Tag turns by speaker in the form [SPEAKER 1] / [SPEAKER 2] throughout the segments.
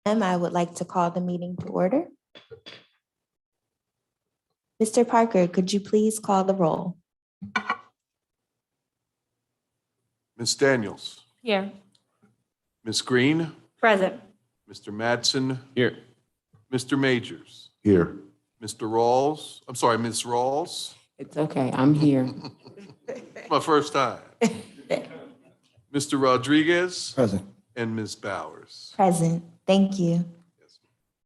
[SPEAKER 1] I would like to call the meeting to order. Mr. Parker, could you please call the roll?
[SPEAKER 2] Ms. Daniels,
[SPEAKER 3] Here.
[SPEAKER 2] Ms. Green,
[SPEAKER 3] Present.
[SPEAKER 2] Mr. Madsen,
[SPEAKER 4] Here.
[SPEAKER 2] Mr. Majors,
[SPEAKER 4] Here.
[SPEAKER 2] Mr. Rawls, I'm sorry, Ms. Rawls,
[SPEAKER 5] It's okay, I'm here.
[SPEAKER 2] my first time. Mr. Rodriguez,
[SPEAKER 4] Present.
[SPEAKER 2] and Ms. Bowers.
[SPEAKER 1] Present. Thank you.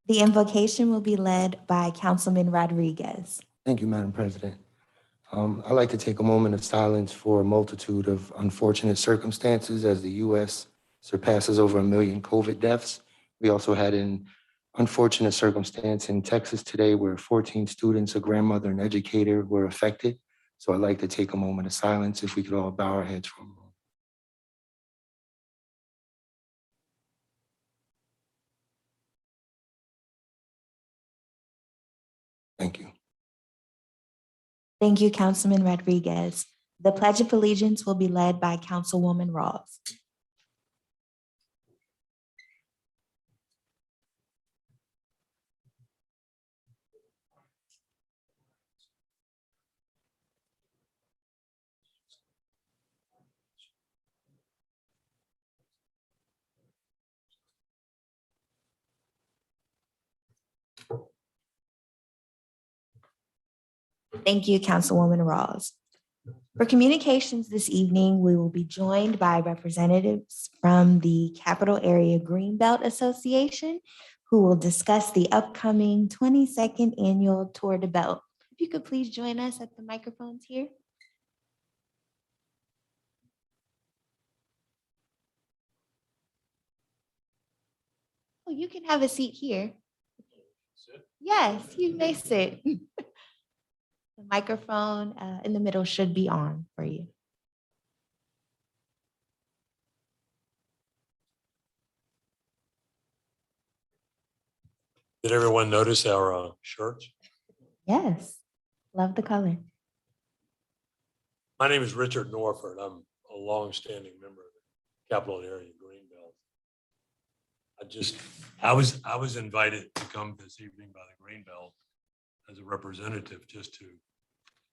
[SPEAKER 1] The invocation will be led by Councilman Rodriguez.
[SPEAKER 6] Thank you, Madam President. I'd like to take a moment of silence for a multitude of unfortunate circumstances as the U.S. surpasses over 1 million COVID deaths. We also had an unfortunate circumstance in Texas today where 14 students, a grandmother, and educator were affected. So I'd like to take a moment of silence if we could all bow our heads for a moment. Thank you.
[SPEAKER 1] Thank you, Councilman Rodriguez. The Pledge of Allegiance will be led by Councilwoman Rawls. Thank you, Councilwoman Rawls. For communications this evening, we will be joined by representatives from the Capital Area Greenbelt Association, who will discuss the upcoming 22nd Annual Tour de Belt. If you could please join us at the microphones here. Oh, you can have a seat here. Yes, you may sit. The microphone in the middle should be on for you.
[SPEAKER 7] Did everyone notice our shirts?
[SPEAKER 1] Yes, love the color.
[SPEAKER 7] My name is Richard Norford. I'm a longstanding member of the Capital Area Greenbelt. I was invited to come this evening by the Greenbelt as a representative just to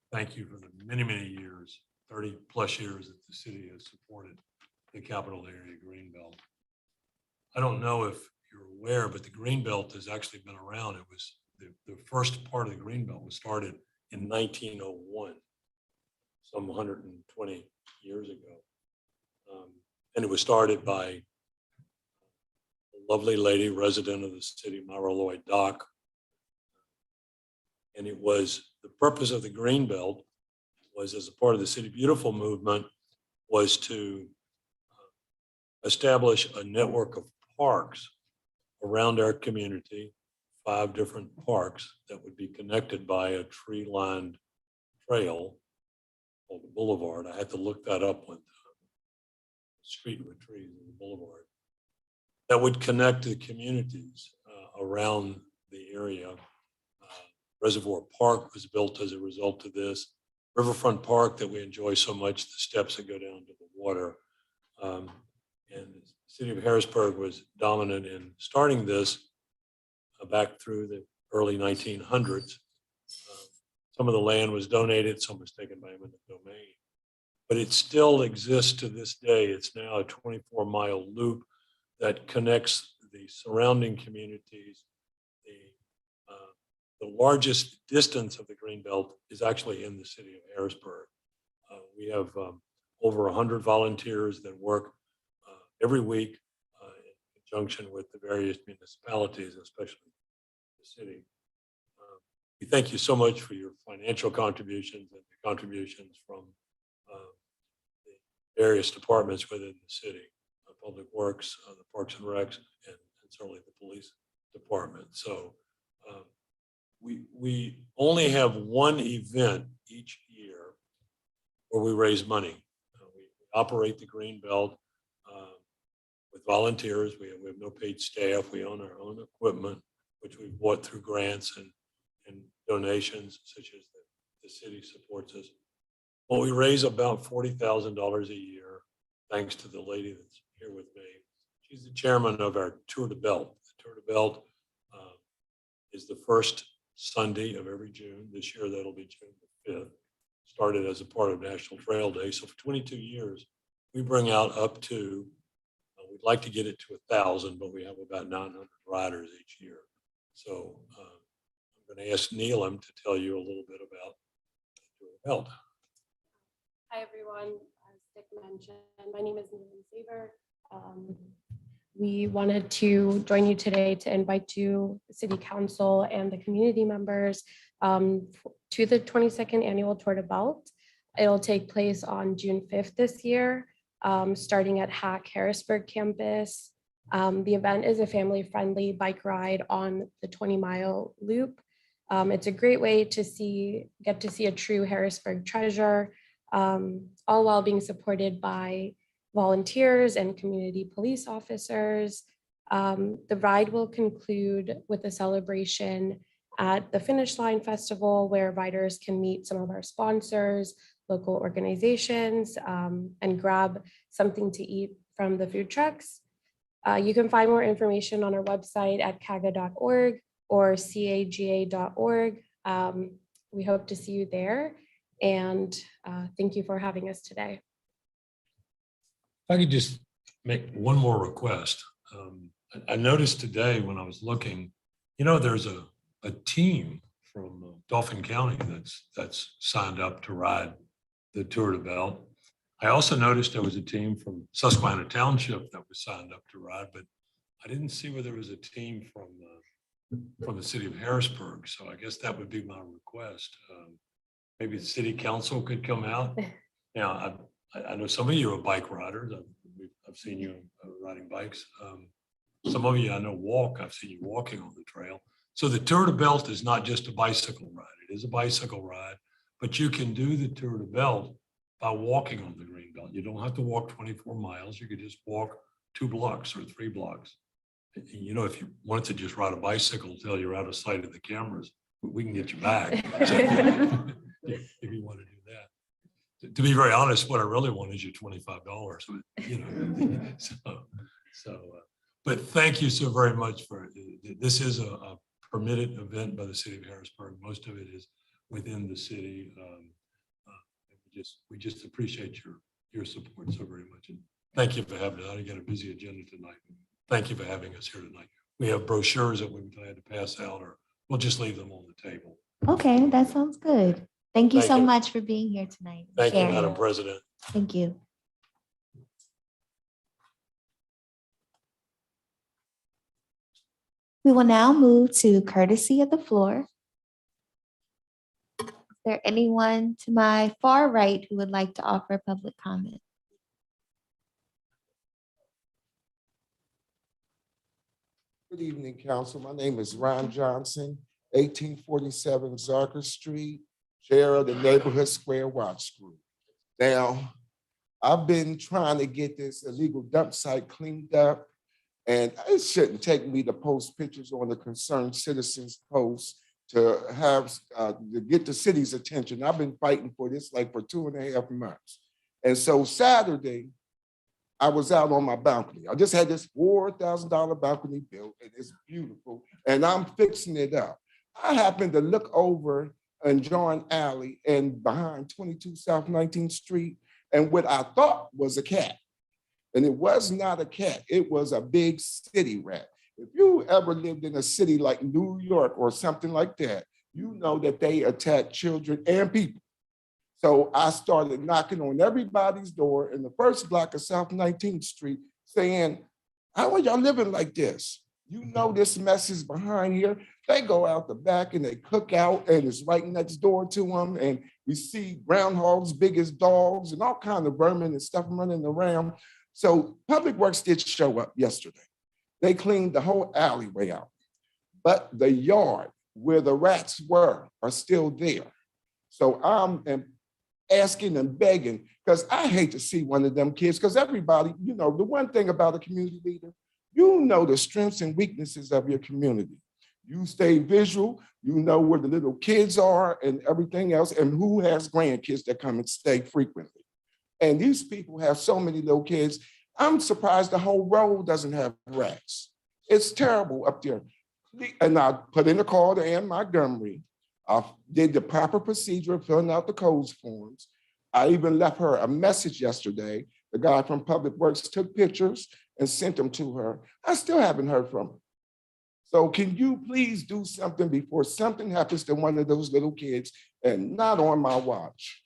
[SPEAKER 7] thank you for the many, many years, 30 plus years that the city has supported the Capital Area Greenbelt. I don't know if you're aware, but the Greenbelt has actually been around. It was the first part of the Greenbelt was started in 1901, some 120 years ago. And it was started by a lovely lady, resident of the city, Myra Lloyd Dock. And it was the purpose of the Greenbelt was, as a part of the City Beautiful movement, was to establish a network of parks around our community, 5 different parks that would be connected by a tree-lined trail called the Boulevard. I had to look that up with the street with trees in the Boulevard. That would connect the communities around the area. Reservoir Park was built as a result of this. Riverfront Park that we enjoy so much, the steps that go down to the water. And the city of Harrisburg was dominant in starting this back through the early 1900s. Some of the land was donated, some was taken by eminent domain. But it still exists to this day. It's now a 24-mile loop that connects the surrounding communities. The largest distance of the Greenbelt is actually in the city of Harrisburg. We have over 100 volunteers that work every week in conjunction with the various municipalities, especially the city. We thank you so much for your financial contributions and the contributions from the various departments within the city, Public Works, the Parks and Recs, and certainly the police department. So we only have one event each year where we raise money. We operate the Greenbelt with volunteers. We have no paid staff. We own our own equipment, which we bought through grants and donations, such as the city supports us. Well, we raise about $40,000 a year, thanks to the lady that's here with me. She's the chairman of our Tour de Belt. The Tour de Belt is the first Sunday of every June. This year, that'll be June the 5th. Started as a part of National Trail Day. So for 22 years, we bring out up to, we'd like to get it to 1,000, but we have about 900 riders each year. So I'm going to ask Neelam to tell you a little bit about the Tour de Belt.
[SPEAKER 3] Hi, everyone. As Dick mentioned, my name is Neelam Saver. We wanted to join you today to invite you, the City Council and the community members to the 22nd Annual Tour de Belt. It'll take place on June 5th this year, starting at Harrisburg campus. The event is a family-friendly bike ride on the 20-mile loop. It's a great way to get to see a true Harrisburg treasure, all while being supported by volunteers and community police officers. The ride will conclude with a celebration at the Finish Line Festival, where riders can meet some of our sponsors, local organizations, and grab something to eat from the food trucks. You can find more information on our website at caga.org or caga.org. We hope to see you there, and thank you for having us today.
[SPEAKER 7] If I could just make one more request. I noticed today when I was looking, there's a team from Dauphin County that's signed up to ride the Tour de Belt. I also noticed there was a team from Susquehanna Township that was signed up to ride, but I didn't see where there was a team from the city of Harrisburg. So I guess that would be my request. Maybe the city council could come out. Now, I know some of you are bike riders. I've seen you riding bikes. Some of you I know walk. I've seen you walking on the trail. So the Tour de Belt is not just a bicycle ride. It is a bicycle ride, but you can do the Tour de Belt by walking on the green belt. You don't have to walk 24 miles. You could just walk 2 blocks or 3 blocks. If you wanted to just ride a bicycle until you're out of sight of the cameras, we can get you back. So, if you want to do that. To be very honest, what I really want is your $25. But thank you so very much for this. Is a permitted event by the city of Harrisburg. Most of it is within the city. We just appreciate your support so very much. And thank you for having us. I got a busy agenda tonight. Thank you for having us here tonight. We have brochures that we'd be glad to pass out, or we'll just leave them on the table.
[SPEAKER 1] Okay, that sounds good. Thank you
[SPEAKER 7] Thank
[SPEAKER 1] so
[SPEAKER 7] you.
[SPEAKER 1] much for being here tonight.
[SPEAKER 7] Thank you,
[SPEAKER 1] Sharing.
[SPEAKER 7] Madam President.
[SPEAKER 1] Thank you. We will now move to courtesy of the floor. Is there anyone to my far right who would like to offer public comment?
[SPEAKER 4] Good evening, Council. My name is Ron Johnson, 1847 Zarker Street, chair of the Neighborhood Square Watch Group. Now, I've been trying to get this illegal dump site cleaned up, and it shouldn't take me to post pictures on the Concerned Citizens post to get the city's attention. I've been fighting for this like for 2.5 months. And so Saturday, I was out on my balcony. I just had this $4,000 balcony built, and it's beautiful, and I'm fixing it up. I happened to look over in John Alley and behind 22 South 19th Street, and what I thought was a cat. And it was not a cat, it was a big city rat. If you ever lived in a city like New York or something like that, you know that they attack children and people. So I started knocking on everybody's door in the first block of South 19th Street saying, how are y'all living like this? You know this mess is behind here. They go out the back and they cook out, and it's right next door to them. And we see groundhogs big as dogs and all kinds of vermin and stuff running around. So Public Works did show up yesterday. They cleaned the whole alleyway out, but the yard where the rats were are still there. So I'm asking and begging, because I hate to see one of them kids, because everybody, the one thing about a community leader, you know the strengths and weaknesses of your community. You stay visual, you know where the little kids are and everything else, and who has grandkids that come and stay frequently. And these people have so many little kids. I'm surprised the whole road doesn't have rats. It's terrible up there. And I put in a call to Ann Montgomery. I did the proper procedure of filling out the codes forms. I even left her a message yesterday. The guy from Public Works took pictures and sent them to her. I still haven't heard from her. So can you please do something before something happens to one of those little kids and not on my watch?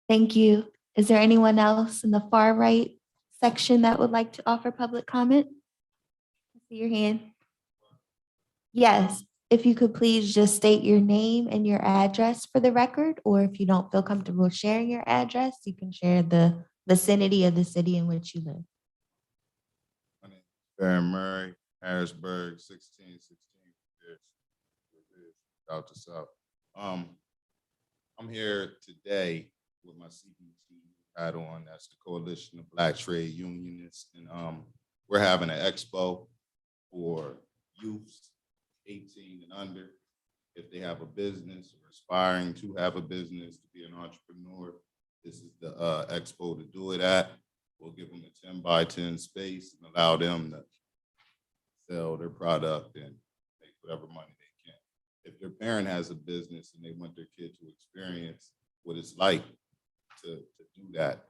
[SPEAKER 1] Thank you. Is there anyone else in the far right section that would like to offer public comment? I see your hand. Yes, if you could please just state your name and your address for the record, or if you don't feel comfortable sharing your address, you can share the vicinity of the city in which you live.
[SPEAKER 5] My name is Darren Murray, Harrisburg, 1616. Out to South. I'm here today with my CBT hat on. That's the Coalition of Black Trade Unionists. And we're having an expo for youths 18 and under. If they have a business or aspiring to have a business, to be an entrepreneur, this is the expo to do it at. We'll give them a 10 by 10 space and allow them to sell their product and make whatever money they can. If their parent has a business and they want their kid to experience what it's like to do that,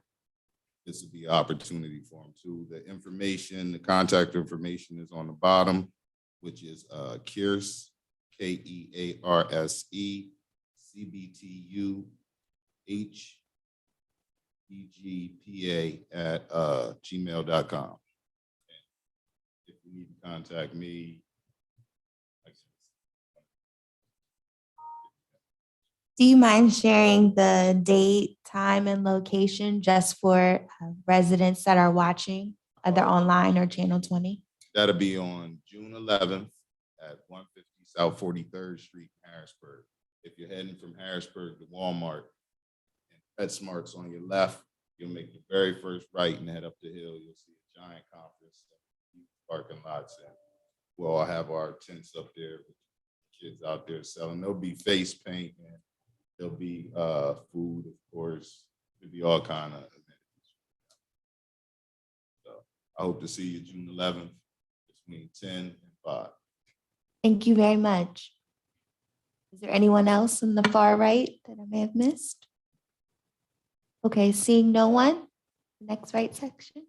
[SPEAKER 5] this would be an opportunity for them too. The information, the contact information is on the bottom, which is Kearse, KEARSE, CBTU, HEGPA at gmail.com. If you need to contact me,
[SPEAKER 1] Do you mind sharing the date, time, and location just for residents that are watching, either online or Channel 20?
[SPEAKER 5] that'll be on June 11th at 150 South 43rd Street, Harrisburg. If you're heading from Harrisburg to Walmart and PetSmart's on your left, you'll make the very first right and head up the hill. You'll see a giant conference parking lots, and we'll all have our tents up there with kids out there selling. There'll be face paint and there'll be food, of course. There'll be all kind of amenities. So I hope to see you June 11th between 10 and 5.
[SPEAKER 1] Thank you very much. Is there anyone else in the far right that I may have missed? Okay, seeing no one, next right section.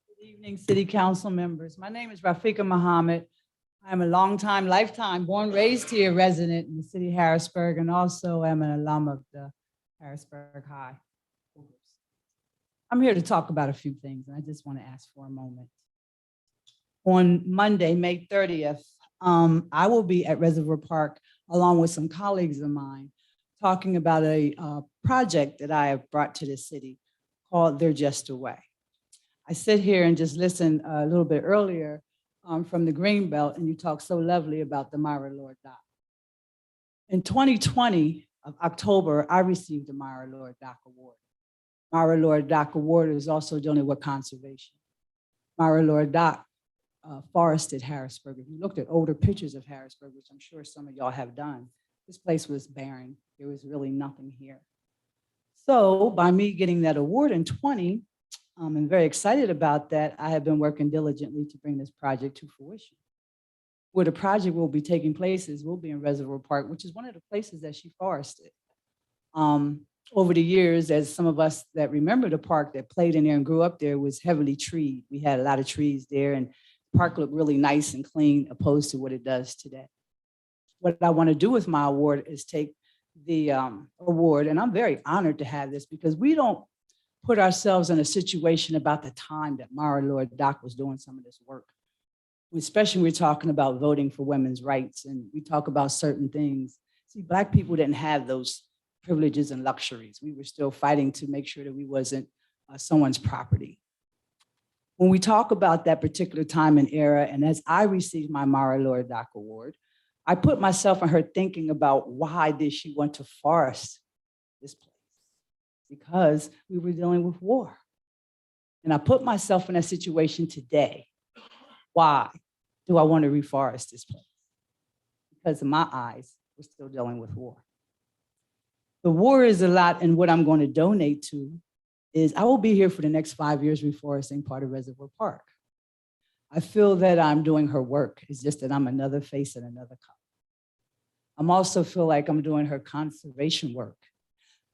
[SPEAKER 8] Good evening, City Council members. My name is Rafika Muhammad. I'm a longtime, lifetime, born, raised here resident in the city of Harrisburg, and also am an alum of the Harrisburg High. I'm here to talk about a few things, and I just want to ask for a moment. On Monday, May 30th, I will be at Reservoir Park along with some colleagues of mine talking about a project that I have brought to the city called They're Just Away. I sit here and just listen a little bit earlier from the Greenbelt, and you talk so lovely about the Myra Lord Dock. In 2020 of October, I received the Myra Lord Dock Award. Myra Lord Dock Award is also dealing with conservation. Myra Lord Dock forested Harrisburg. If you looked at older pictures of Harrisburg, which I'm sure some of y'all have done, this place was barren. There was really nothing here. So by me getting that award in 20, I'm very excited about that. I have been working diligently to bring this project to fruition. Where the project will be taking place is we'll be in Reservoir Park, which is one of the places that she forested. Over the years, as some of us that remember the park that played in there and grew up there, was heavily treed. We had a lot of trees there, and the park looked really nice and clean opposed to what it does today. What I want to do with my award is take the award, and I'm very honored to have this because we don't put ourselves in a situation about the time that Myra Lord Dock was doing some of this work. Especially when we're talking about voting for women's rights and we talk about certain things. See, Black people didn't have those privileges and luxuries. We were still fighting to make sure that we wasn't someone's property. When we talk about that particular time and era, and as I received my Myra Lord Dock Award, I put myself in her thinking about why did she want to forest this place? Because we were dealing with war. And I put myself in that situation today. Why do I want to reforest this place? Because in my eyes, we're still dealing with war. The war is a lot, and what I'm going to donate to is I will be here for the next 5 years before I sing part of Reservoir Park. I feel that I'm doing her work. It's just that I'm another face in another color. I'm also feel like I'm doing her conservation work.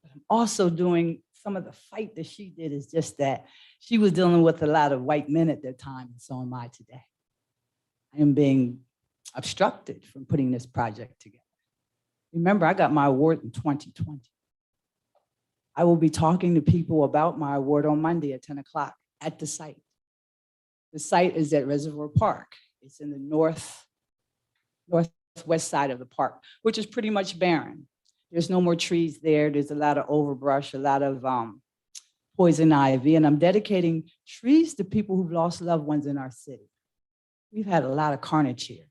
[SPEAKER 8] But I'm also doing some of the fight that she did is just that she was dealing with a lot of white men at that time, and so am I today. I am being obstructed from putting this project together. Remember, I got my award in 2020. I will be talking to people about my award on Monday at 10 o'clock at the site. The site is at Reservoir Park. It's in the northwest side of the park, which is pretty much barren. There's no more trees there. There's a lot of overbrush, a lot of poison ivy, and I'm dedicating trees to people who've lost loved ones in our city. We've had a lot of carnage here.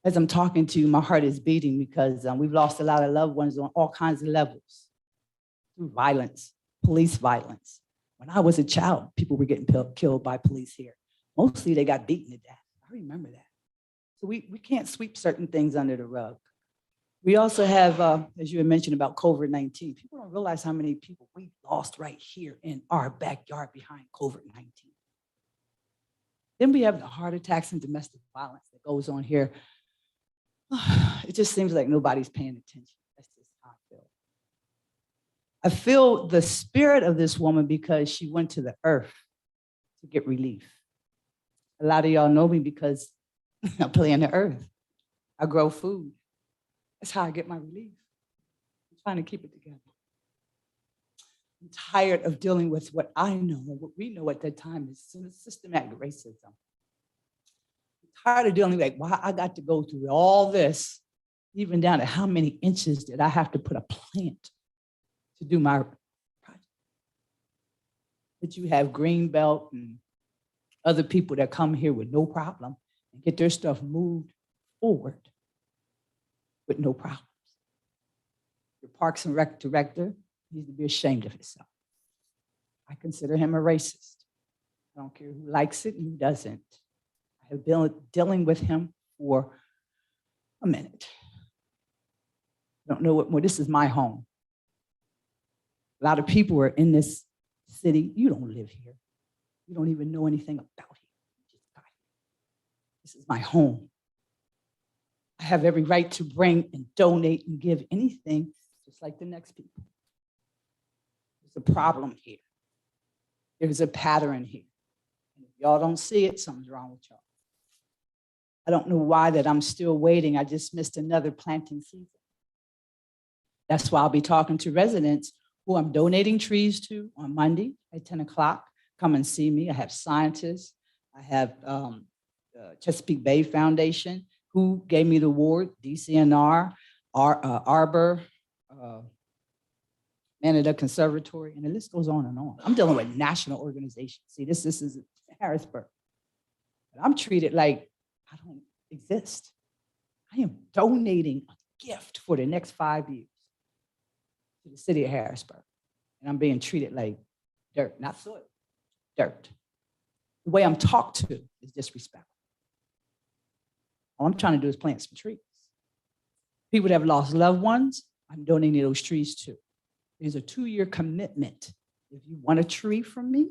[SPEAKER 8] As I'm talking to you, my heart is beating because we've lost a lot of loved ones on all kinds of levels through violence, police violence. When I was a child, people were getting killed by police here. Mostly they got beaten to death. I remember that. So we can't sweep certain things under the rug. We also have, as you had mentioned about COVID-19, people don't realize how many people we lost right here in our backyard behind COVID-19. Then we have the heart attacks and domestic violence that goes on here. It just seems like nobody's paying attention. That's just how I feel. I feel the spirit of this woman because she went to the earth to get relief. A lot of y'all know me because I play in the earth. I grow food. That's how I get my relief. I'm trying to keep it together. I'm tired of dealing with what I know and what we know at that time is systematic racism. I'm tired of dealing with why I got to go through all this, even down to how many inches did I have to put a plant to do my project. But you have Greenbelt and other people that come here with no problem and get their stuff moved forward with no problems. Your Parks and Rec director needs to be ashamed of himself. I consider him a racist. I don't care who likes it and who doesn't. I have been dealing with him for a minute. I don't know what more. This is my home. A lot of people are in this city. You don't live here. You don't even know anything about it. You just got here. This is my home. I have every right to bring and donate and give anything, just like the next people. There's a problem here. There's a pattern here. And if y'all don't see it, something's wrong with y'all. I don't know why that I'm still waiting. I just missed another planting season. That's why I'll be talking to residents who I'm donating trees to on Monday at 10 o'clock. Come and see me. I have scientists. I have Chesapeake Bay Foundation, who gave me the award, DCNR, Arbor, Manada Conservatory, and the list goes on and on. I'm dealing with national organizations. See, this is Harrisburg. But I'm treated like I don't exist. I am donating a gift for the next 5 years to the city of Harrisburg. And I'm being treated like dirt, not soil, dirt. The way I'm talked to is disrespectful. All I'm trying to do is plant some trees. People that have lost loved ones, I'm donating those trees too. There's a 2-year commitment. If you want a tree from me,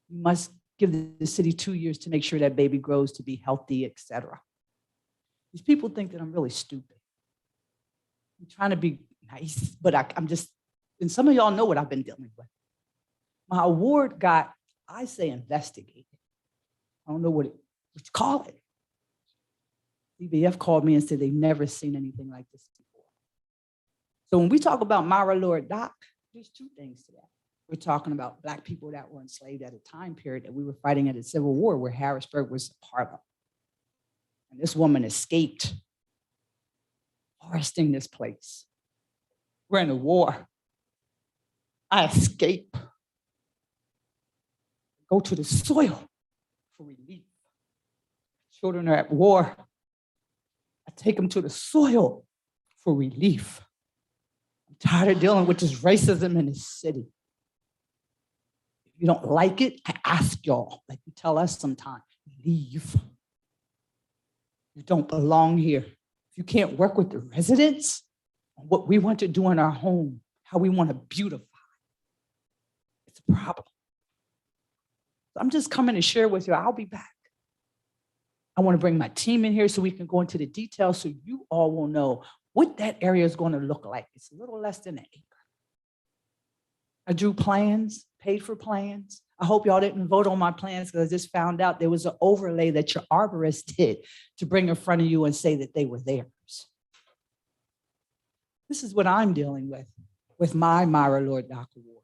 [SPEAKER 8] you must give the city 2 years to make sure that baby grows to be healthy, etc. These people think that I'm really stupid. I'm trying to be nice, but I'm just, and some of y'all know what I've been dealing with. My award got, I say, investigated. I don't know what you call it. CBF called me and said they've never seen anything like this before. So when we talk about Myra Lord Dock, there's 2 things to that. We're talking about Black people that were enslaved at a time period that we were fighting at a civil war where Harrisburg was a part of. And this woman escaped foresting this place. We're in a war. I escape. Go to the soil for relief. Children are at war. I take them to the soil for relief. I'm tired of dealing with this racism in this city. If you don't like it, I ask y'all, like you tell us sometimes, leave. You don't belong here. If you can't work with the residents on what we want to do in our home, how we want to beautify, it's the problem. I'm just coming to share with you. I'll be back. I want to bring my team in here so we can go into the details so you all will know what that area is going to look like. It's a little less than an acre. I drew plans, paid for plans. I hope y'all didn't vote on my plans because I just found out there was an overlay that your arborist did to bring in front of you and say that they were theirs. This is what I'm dealing with my Myra Lord DACA award.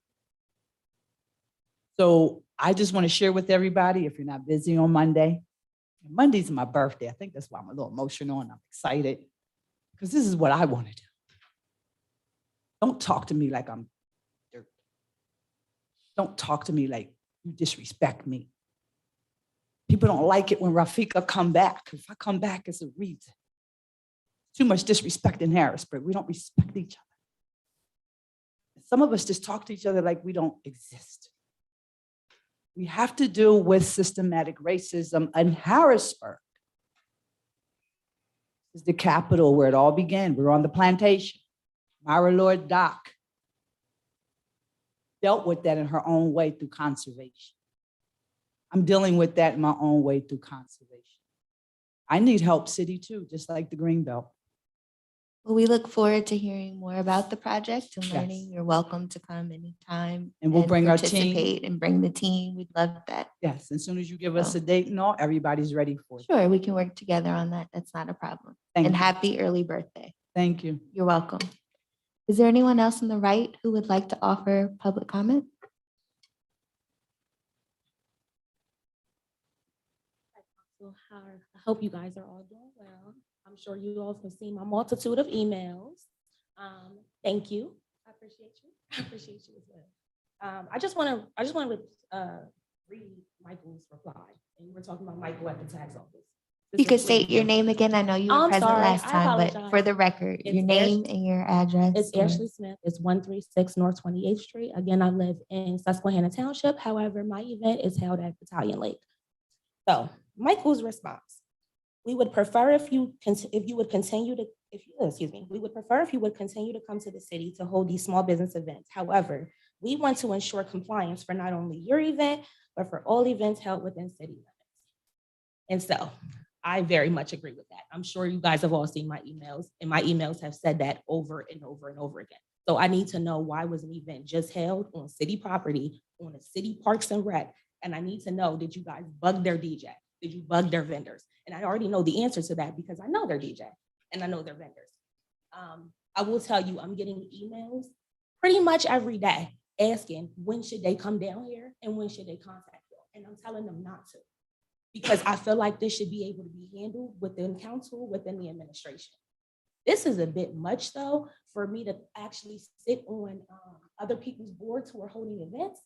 [SPEAKER 8] So I just want to share with everybody, if you're not busy on Monday, and Monday's my birthday. I think that's why I'm a little emotional and I'm excited because this is what I want to do. Don't talk to me like I'm dirt. Don't talk to me like you disrespect me. People don't like it when Rafika come back. If I come back, it's a reason. Too much disrespect in Harrisburg. We don't respect each other. Some of us just talk to each other like we don't exist. We have to deal with systematic racism in Harrisburg. This is the capital where it all began. We're on the plantation. Myra Lord Doc dealt with that in her own way through conservation. I'm dealing with that in my own way through conservation. I need help, city too, just like the Greenbelt.
[SPEAKER 1] Well, we look forward to hearing more about the project and
[SPEAKER 8] Yes.
[SPEAKER 1] learning. You're welcome to come anytime.
[SPEAKER 8] And we'll bring our team.
[SPEAKER 1] Participate and bring the team. We'd love that.
[SPEAKER 8] Yes, as soon as you give us a date and all, everybody's ready for it.
[SPEAKER 1] Sure, we can work together on that. That's not a problem.
[SPEAKER 8] Thank
[SPEAKER 1] And
[SPEAKER 8] you.
[SPEAKER 1] happy early birthday.
[SPEAKER 8] Thank you.
[SPEAKER 1] You're welcome. Is there anyone else on the right who would like to offer public comment?
[SPEAKER 9] So I hope you guys are all doing well. I'm sure you all have seen my multitude of emails. Thank you. I appreciate you. I appreciate you as well. I just want to read Michael's reply. And we're talking about Michael at the tax office.
[SPEAKER 1] You could state your name again. I know you were
[SPEAKER 9] I'm
[SPEAKER 1] present
[SPEAKER 9] sorry,
[SPEAKER 1] last
[SPEAKER 9] I
[SPEAKER 1] time, but
[SPEAKER 9] apologize.
[SPEAKER 1] for the record,
[SPEAKER 9] It's
[SPEAKER 1] your name and your address.
[SPEAKER 9] It's Ashley Smith. It's 136 North 28th Street. Again, I live in Susquehanna Township. However, my event is held at Battalion Lake. So Michael's response: we would prefer if you would continue to come to the city to hold these small business events. However, we want to ensure compliance for not only your event, but for all events held within city limits. And so I very much agree with that. I'm sure you guys have all seen my emails, and my emails have said that over and over and over again. So I need to know, why was an event just held on city property, on a city parks and rec? And I need to know, did you guys bug their DJ? Did you bug their vendors? And I already know the answer to that because I know their DJ and I know their vendors. I will tell you, I'm getting emails pretty much every day asking, when should they come down here and when should they contact you? And I'm telling them not to, because I feel like this should be able to be handled within council, within the administration. This is a bit much though, for me to actually sit on other people's boards who are holding events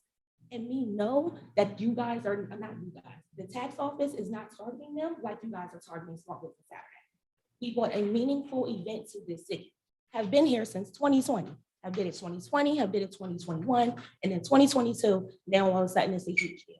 [SPEAKER 9] and me know that you guys are, not you guys, the tax office is not targeting them like you guys are targeting Small Business Saturday. We want a meaningful event to this city. Have been here since 2020. Have did it 2020, have did it 2021, and then 2022, now all of a sudden it's a huge deal.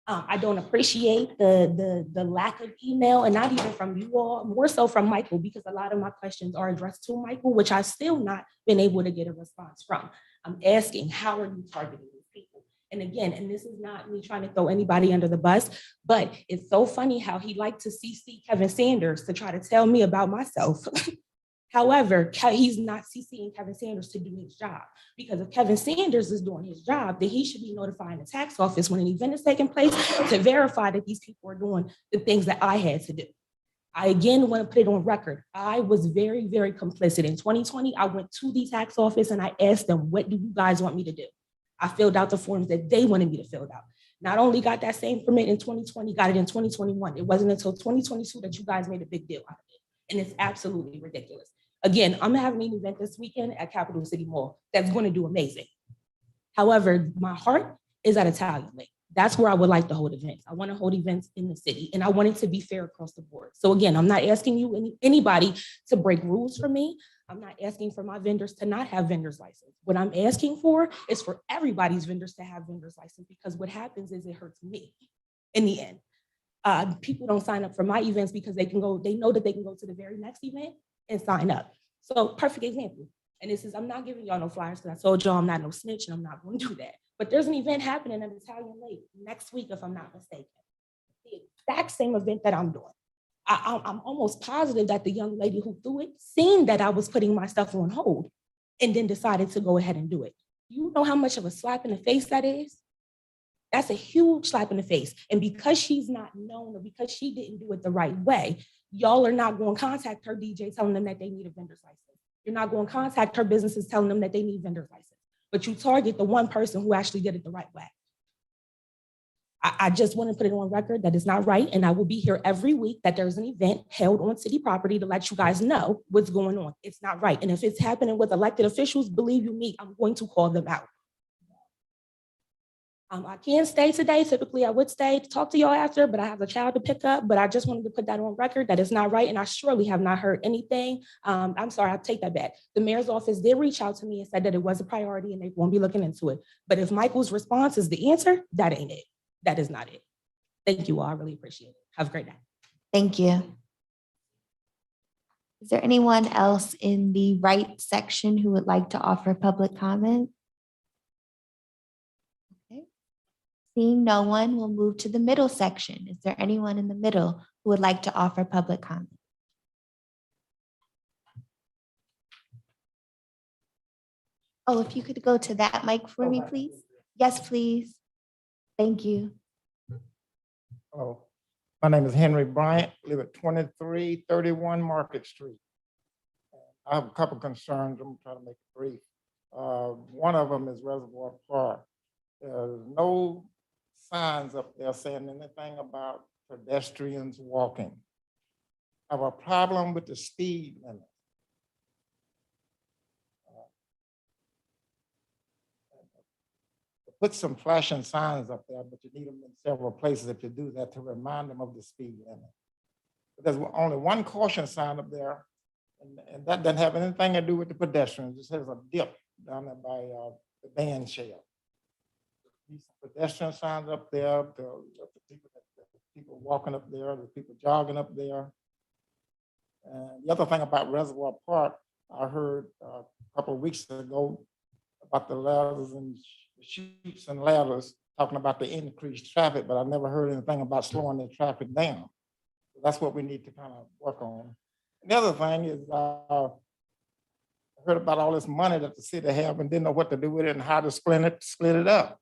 [SPEAKER 9] I don't appreciate the lack of email, and not even from you all, more so from Michael, because a lot of my questions are addressed to Michael, which I've still not been able to get a response from. I'm asking, how are you targeting these people? And again, and this is not me trying to throw anybody under the bus, but it's so funny how he liked to CC Kevin Sanders to try to tell me about myself. However, he's not CCing Kevin Sanders to do his job, because if Kevin Sanders is doing his job, then he should be notifying the tax office when an event is taking place to verify that these people are doing the things that I had to do. I again want to put it on record. I was very, very complicit. In 2020, I went to the tax office and I asked them, what do you guys want me to do? I filled out the forms that they wanted me to fill out. Not only got that same permit in 2020, got it in 2021. It wasn't until 2022 that you guys made a big deal out of it. And it's absolutely ridiculous. Again, I'm having an event this weekend at Capital City Mall that's going to do amazing. However, my heart is at Italian Lake. That's where I would like to hold events. I want to hold events in the city, and I want it to be fair across the board. So again, I'm not asking you anybody to break rules for me. I'm not asking for my vendors to not have vendor's license. What I'm asking for is for everybody's vendors to have vendor's license, because what happens is it hurts me in the end. People don't sign up for my events because they know that they can go to the very next event and sign up. So perfect example. And this is, I'm not giving y'all no flyers because I told y'all I'm not no snitch and I'm not going to do that. But there's an event happening at Italian Lake next week, if I'm not mistaken. The exact same event that I'm doing. I'm almost positive that the young lady who threw it seen that I was putting my stuff on hold and then decided to go ahead and do it. You know how much of a slap in the face that is? That's a huge slap in the face. And because she's not known or because she didn't do it the right way, y'all are not going to contact her DJ telling them that they need a vendor's license. You're not going to contact her businesses telling them that they need vendor's license. But you target the one person who actually did it the right way. I just want to put it on record that it's not right. And I will be here every week that there's an event held on city property to let you guys know what's going on. It's not right. And if it's happening with elected officials, believe you me, I'm going to call them out. I can't stay today. Typically, I would stay to talk to y'all after, but I have a child to pick up. But I just wanted to put that on record that it's not right. And I surely have not heard anything. I'm sorry, I'll take that back. The mayor's office did reach out to me and said that it was a priority and they won't be looking into it. But if Michael's response is the answer, that ain't it. That is not it. Thank you all. I really appreciate it. Have a great day.
[SPEAKER 1] Thank you. Is there anyone else in the right section who would like to offer public comment? Okay. Seeing no one, we'll move to the middle section. Is there anyone in the middle who would like to offer public comment? Oh, if you could go to that mic for me, please. Yes, please. Thank you.
[SPEAKER 10] Hello, my name is Henry Bryant, live at 2331 Market Street. I have a couple concerns. I'm trying to make it brief. One of them is Reservoir Park. There's no signs up there saying anything about pedestrians walking. I have a problem with the speed limit. Put some flashing signs up there, but you need them in several places if you do that to remind them of the speed limit. But there's only one caution sign up there, and that doesn't have anything to do with the pedestrians. It just has a dip down there by the band shell. These pedestrian signs up there, the people walking up there, the people jogging up there. And the other thing about Reservoir Park, I heard a couple of weeks ago about the ladders and chutes and ladders, talking about the increased traffic, but I never heard anything about slowing the traffic down. So that's what we need to kind of work on. And the other thing is, I heard about all this money that the city have and didn't know what to do with it and how to split it up.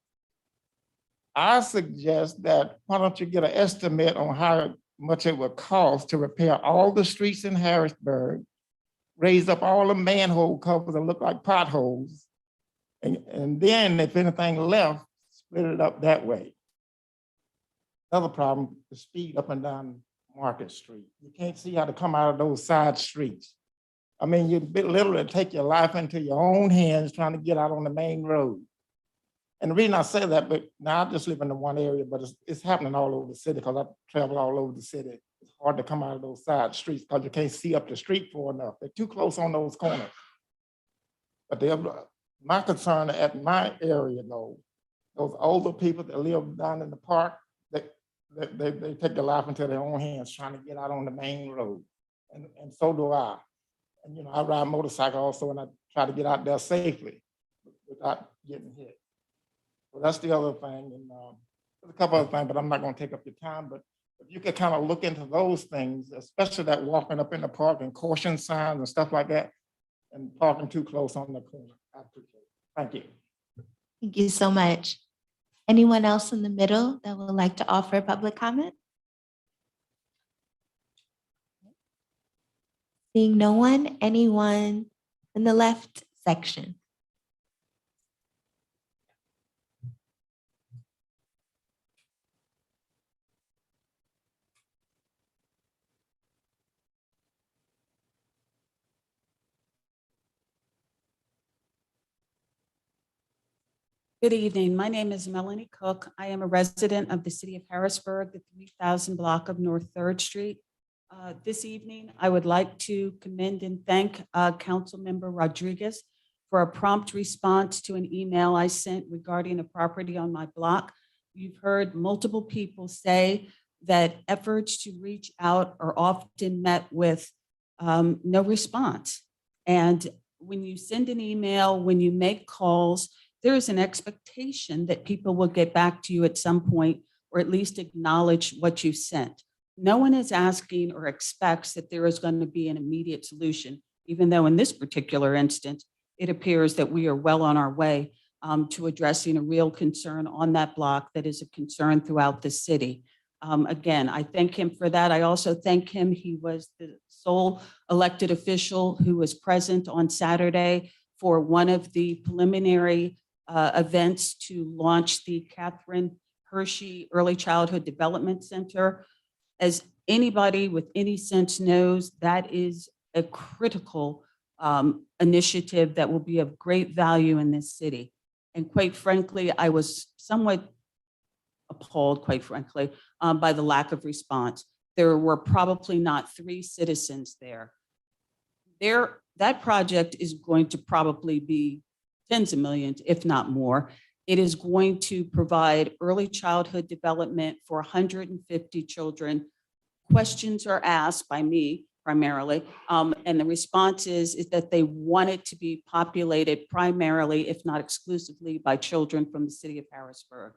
[SPEAKER 10] I suggest that why don't you get an estimate on how much it would cost to repair all the streets in Harrisburg, raise up all the manhole covers that look like potholes, and then if anything left, split it up that way. Another problem, the speed up and down Market Street. You can't see how to come out of those side streets. I mean, you literally take your life into your own hands trying to get out on the main road. And the reason I say that, but now I just live in the one area, but it's happening all over the city because I travel all over the city. It's hard to come out of those side streets because you can't see up the street far enough. They're too close on those corners. But my concern at my area though, those older people that live down in the park, they take their life into their own hands trying to get out on the main road. And so do I. And I ride a motorcycle also, and I try to get out there safely without getting hit. So that's the other thing. And there's a couple other things, but I'm not going to take up your time. But if you could kind of look into those things, especially that walking up in the park and caution signs and stuff like that, and parking too close on the corner. I appreciate it. Thank you.
[SPEAKER 1] Thank you so much. Anyone else in the middle that would like to offer public comment? Seeing no one, anyone in the left section?
[SPEAKER 11] Good evening. My name is Melanie Cook. I am a resident of the city of Harrisburg, the 3000 block of North 3rd Street. This evening, I would like to commend and thank Councilmember Rodriguez for a prompt response to an email I sent regarding a property on my block. You've heard multiple people say that efforts to reach out are often met with no response. And when you send an email, when you make calls, there is an expectation that people will get back to you at some point, or at least acknowledge what you sent. No one is asking or expects that there is going to be an immediate solution, even though in this particular instance, it appears that we are well on our way to addressing a real concern on that block that is a concern throughout the city. Again, I thank him for that. I also thank him. He was the sole elected official who was present on Saturday for one of the preliminary events to launch the Catherine Hershey Early Childhood Development Center. As anybody with any sense knows, that is a critical initiative that will be of great value in this city. And quite frankly, I was somewhat appalled, quite frankly, by the lack of response. There were probably not 3 citizens there. That project is going to probably be tens of millions, if not more. It is going to provide early childhood development for 150 children. Questions are asked by me primarily, and the response is that they want it to be populated primarily, if not exclusively, by children from the city of Harrisburg.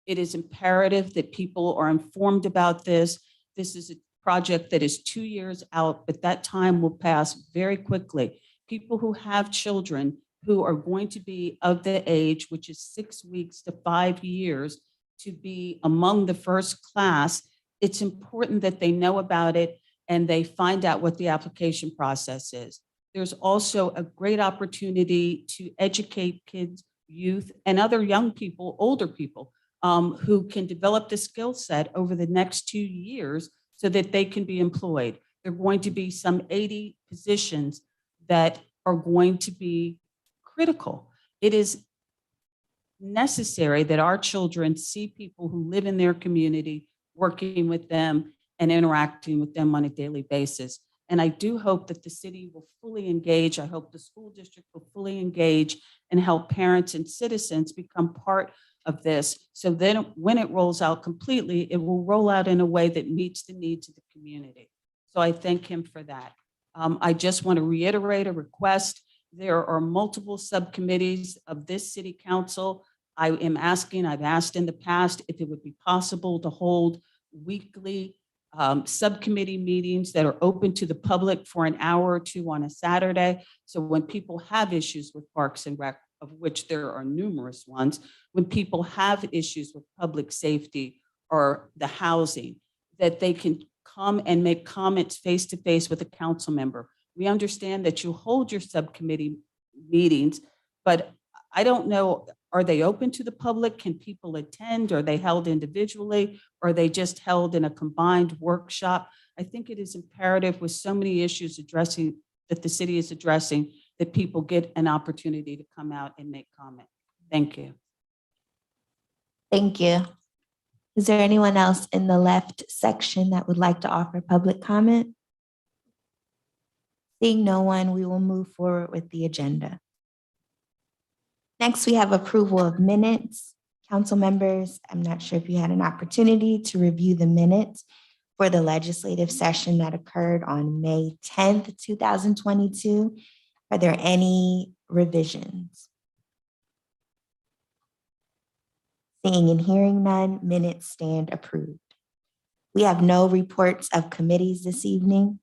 [SPEAKER 11] It is imperative that people are informed about this. This is a project that is 2 years out, but that time will pass very quickly. People who have children who are going to be of the age, which is 6 weeks to 5 years, to be among the first class, it's important that they know about it and they find out what the application process is. There's also a great opportunity to educate kids, youth, and other young people, older people, who can develop the skill set over the next 2 years so that they can be employed. There are going to be some 80 positions that are going to be critical. It is necessary that our children see people who live in their community, working with them and interacting with them on a daily basis. And I do hope that the city will fully engage. I hope the school district will fully engage and help parents and citizens become part of this. So then when it rolls out completely, it will roll out in a way that meets the needs of the community. So I thank him for that. I just want to reiterate a request. There are multiple subcommittees of this city council. I've asked in the past if it would be possible to hold weekly subcommittee meetings that are open to the public for an hour or 2 on a Saturday. So when people have issues with Parks and Rec, of which there are numerous ones, when people have issues with public safety or the housing, that they can come and make comments face-to-face with a council member. We understand that you hold your subcommittee meetings, but I don't know, are they open to the public? Can people attend? Are they held individually? Or are they just held in a combined workshop? I think it is imperative with so many issues that the city is addressing that people get an opportunity to come out and make comment. Thank you.
[SPEAKER 1] Thank you. Is there anyone else in the left section that would like to offer public comment? Seeing no one, we will move forward with the agenda. Next, we have approval of minutes. Council members, I'm not sure if you had an opportunity to review the minutes for the legislative session that occurred on May 10th, 2022. Are there any revisions? Seeing and hearing none, minutes stand approved. We have no reports of committees this evening.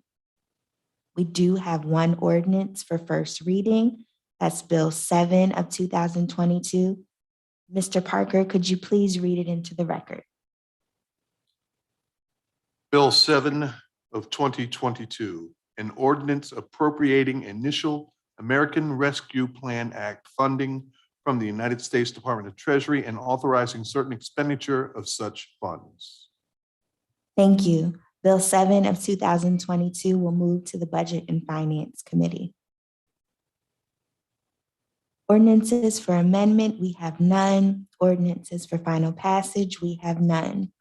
[SPEAKER 1] We do have one ordinance for first reading. That's Bill 7 of 2022. Mr. Parker, could you please read it into the record?
[SPEAKER 2] Bill 7 of 2022, an ordinance appropriating initial American Rescue Plan Act funding from the United States Department of Treasury and authorizing certain expenditure of such funds.
[SPEAKER 1] Thank you. Bill 7 of 2022 will move to the Budget and Finance Committee. Ordinances for amendment, we have none. Ordinances for final passage, we have none.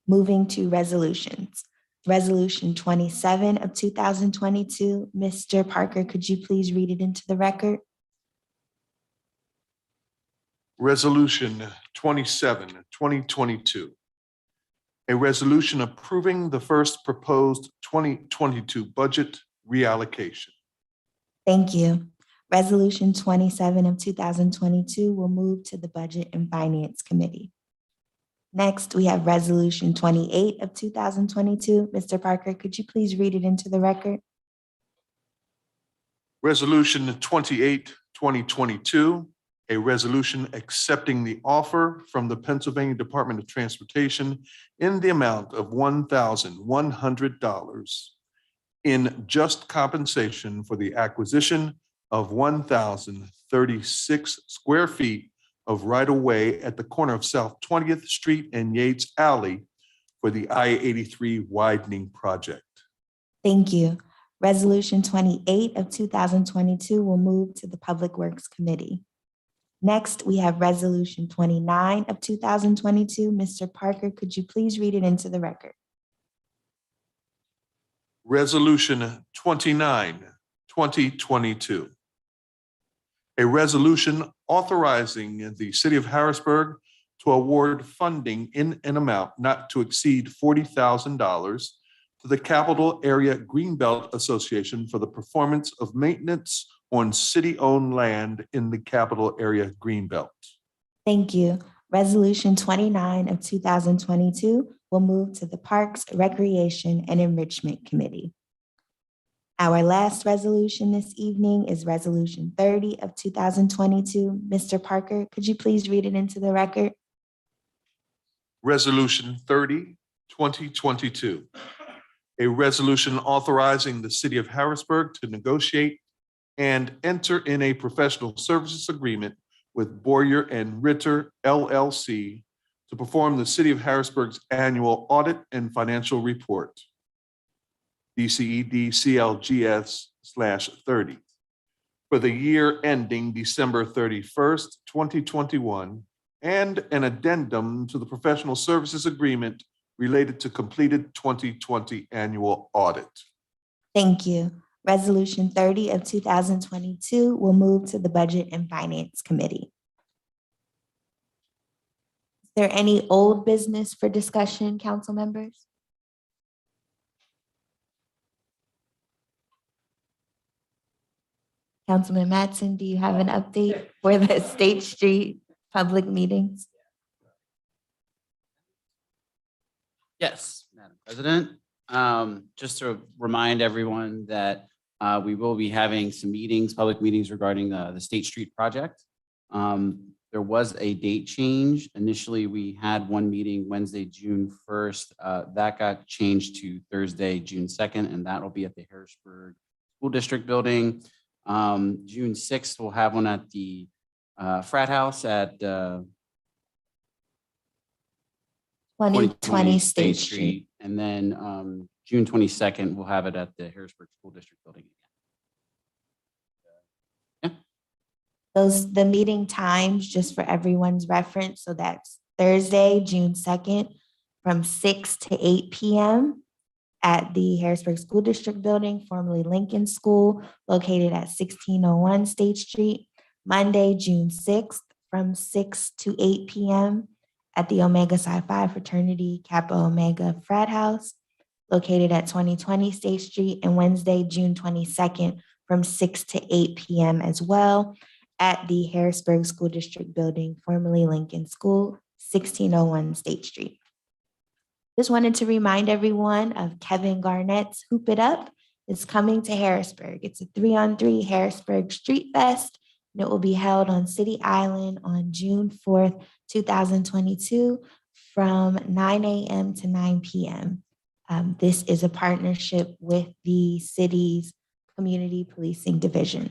[SPEAKER 1] Moving to resolutions. Resolution 27 of 2022. Mr. Parker, could you please read it into the record?
[SPEAKER 2] Resolution 27, 2022. A resolution approving the first proposed 2022 budget reallocation.
[SPEAKER 1] Thank you. Resolution 27 of 2022 will move to the Budget and Finance Committee. Next, we have Resolution 28 of 2022. Mr. Parker, could you please read it into the record?
[SPEAKER 2] Resolution 28, 2022, a resolution accepting the offer from the Pennsylvania Department of Transportation in the amount of $1,100 in just compensation for the acquisition of 1,036 square feet of right-of-way at the corner of South 20th Street and Yates Alley for the I-83 widening project.
[SPEAKER 1] Thank you. Resolution 28 of 2022 will move to the Public Works Committee. Next, we have Resolution 29 of 2022. Mr. Parker, could you please read it into the record?
[SPEAKER 2] Resolution 29, 2022. A resolution authorizing the city of Harrisburg to award funding in an amount not to exceed $40,000 to the Capital Area Greenbelt Association for the performance of maintenance on city-owned land in the Capital Area Greenbelt.
[SPEAKER 1] Thank you. Resolution 29 of 2022 will move to the Parks, Recreation, and Enrichment Committee. Our last resolution this evening is Resolution 30 of 2022. Mr. Parker, could you please read it into the record?
[SPEAKER 2] Resolution 30, 2022. A resolution authorizing the city of Harrisburg to negotiate and enter in a professional services agreement with Boyer and Ritter LLC to perform the city of Harrisburg's annual audit and financial report, DCED CLGS/30, for the year ending December 31st, 2021, and an addendum to the professional services agreement related to completed 2020 annual audit.
[SPEAKER 1] Thank you. Resolution 30 of 2022 will move to the Budget and Finance Committee. Is there any old business for discussion, council members? Councilman Mattson, do you have an update for the State Street public meetings?
[SPEAKER 12] Yes, Madam President. Just to remind everyone that we will be having some meetings, public meetings regarding the State Street project. There was a date change. Initially, we had one meeting Wednesday, June 1st. That got changed to Thursday, June 2nd, and that will be at the Harrisburg School District Building. June 6th, we'll have one at the frat house at
[SPEAKER 1] 2020 State Street.
[SPEAKER 12] And then June 22nd, we'll have it at the Harrisburg School District Building again.
[SPEAKER 1] The meeting times, just for everyone's reference, so that's Thursday, June 2nd, from 6 to 8 p.m. at the Harrisburg School District Building, formerly Lincoln School, located at 1601 State Street. Monday, June 6th, from 6 to 8 p.m. at the Omega Psi Phi Fraternity Kappa Omega Frat House, located at 2020 State Street, and Wednesday, June 22nd, from 6 to 8 p.m. as well at the Harrisburg School District Building, formerly Lincoln School, 1601 State Street. Just wanted to remind everyone of Kevin Garnett's Hoop It Up is coming to Harrisburg. It's a 3-on-3 Harrisburg Street Fest, and it will be held on City Island on June 4th, 2022 from 9 a.m. to 9 p.m. This is a partnership with the city's Community Policing Division.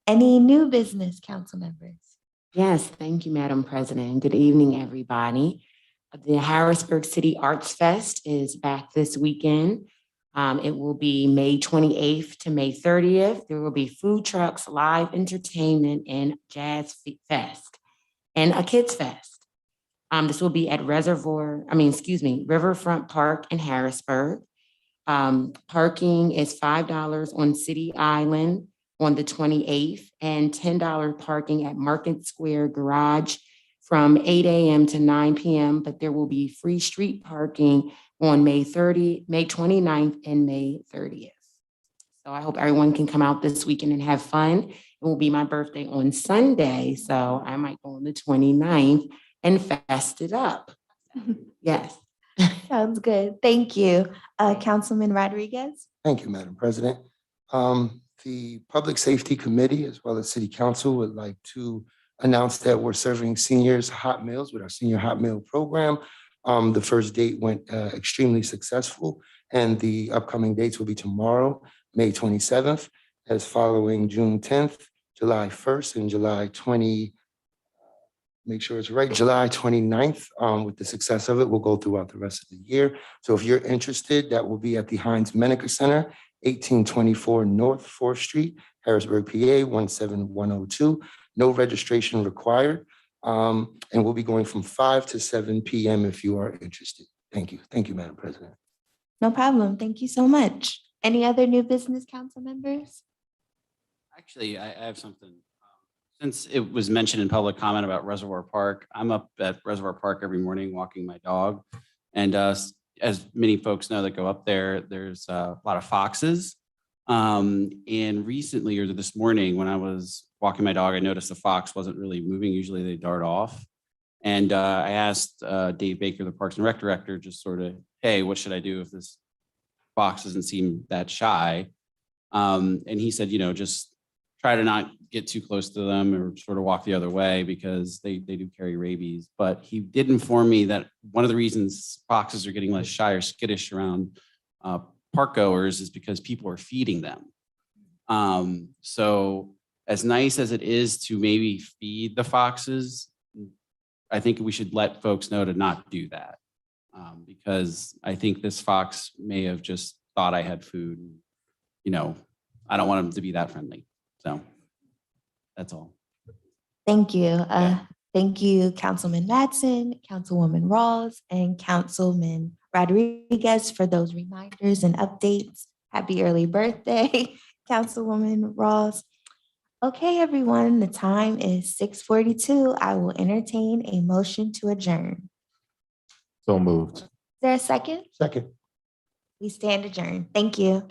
[SPEAKER 1] Any new business, council members?
[SPEAKER 13] Yes, thank you, Madam President. Good evening, everybody. The Harrisburg City Arts Fest is back this weekend. It will be May 28th to May 30th. There will be food trucks, live entertainment, and jazz fest, and a kids fest. This will be at Riverfront Park in Harrisburg. Parking is $5 on City Island on the 28th, and $10 parking at Market Square Garage from 8 a.m. to 9 p.m., but there will be free street parking on May 29th and May 30th. So I hope everyone can come out this weekend and have fun. It will be my birthday on Sunday, so I might go on the 29th and fast it up. Yes.
[SPEAKER 1] Sounds good. Thank you. Councilman Rodriguez?
[SPEAKER 6] Thank you, Madam President. The Public Safety Committee, as well as City Council, would like to announce that we're serving seniors hot meals with our senior hot meal program. The first date went extremely successful, and the upcoming dates will be tomorrow, May 27th, as following June 10th, July 1st, and July 20, make sure it's right, July 29th. With the success of it, we'll go throughout the rest of the year. So if you're interested, that will be at the Heinz Menaker Center, 1824 North 4th Street, Harrisburg, PA, 17102. No registration required. And we'll be going from 5 to 7 p.m. if you are interested. Thank you. Thank you, Madam President.
[SPEAKER 1] No problem. Thank you so much. Any other new business, council members?
[SPEAKER 12] Actually, I have something. Since it was mentioned in public comment about Reservoir Park, I'm up at Reservoir Park every morning walking my dog. And as many folks know that go up there, there's a lot of foxes. And recently, or this morning, when I was walking my dog, I noticed the fox wasn't really moving. Usually they dart off. And I asked Dave Baker, the Parks and Rec Director, just sort of, hey, what should I do if this fox doesn't seem that shy? And he said, just try to not get too close to them or sort of walk the other way because they do carry rabies. But he did inform me that one of the reasons foxes are getting less shy or skittish around park goers is because people are feeding them. So as nice as it is to maybe feed the foxes, I think we should let folks know to not do that. Because I think this fox may have just thought I had food. I don't want him to be that friendly. So that's all.
[SPEAKER 1] Thank you. Thank you, Councilman Mattson, Councilwoman Rawls, and Councilman Rodriguez for those reminders and updates. Happy early birthday, Councilwoman Rawls. Okay, everyone, the time is 6:42. I will entertain a motion to adjourn.
[SPEAKER 14] So moved.
[SPEAKER 1] Is there a second?
[SPEAKER 6] Second.
[SPEAKER 1] We stand adjourned. Thank you.